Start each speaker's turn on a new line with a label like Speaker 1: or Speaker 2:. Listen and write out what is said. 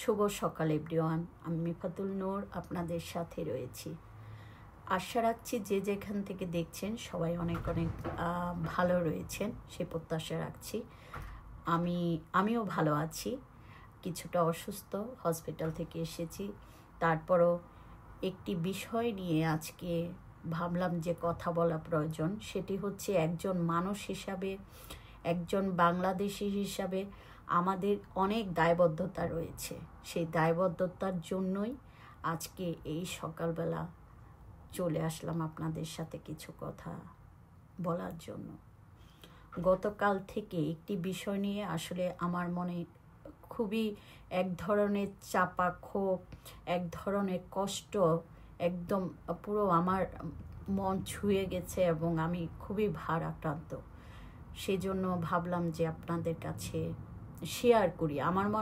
Speaker 1: শুভ সকাল এভরিওয়ান, আমি মিফাতুল নূর আপনাদের সাথে রয়েছি। আশা রাখছি যে যেখান থেকে দেখছেন সবাই অনেক অনেক ভালো রয়েছেন, সে প্রত্যাশা রাখছি। আমিও ভালো আছি, কিছুটা অসুস্থ, হসপিটাল থেকে এসেছি। তারপরও একটি বিষয় নিয়ে আজকে ভাবলাম যে কথা বলা প্রয়োজন। সেটি হচ্ছে একজন মানুষ হিসাবে, একজন বাংলাদেশি হিসাবে আমাদের অনেক দায়বদ্ধতা রয়েছে। সেই দায়বদ্ধতার জন্যই আজকে এই সকালবেলা চলে আসলাম আপনাদের সাথে কিছু কথা বলার জন্য। গতকাল থেকে একটি বিষয় নিয়ে আসলে আমার মনে খুবই এক ধরনের চাপা ক্ষোভ, এক ধরনের কষ্ট, একদম পুরো আমার মন ছুঁয়ে গেছে এবং আমি খুবই ভারাক্রান্ত। সেজন্য ভাবলাম যে আপনাদের কাছে শেয়ার করি। আমার মনে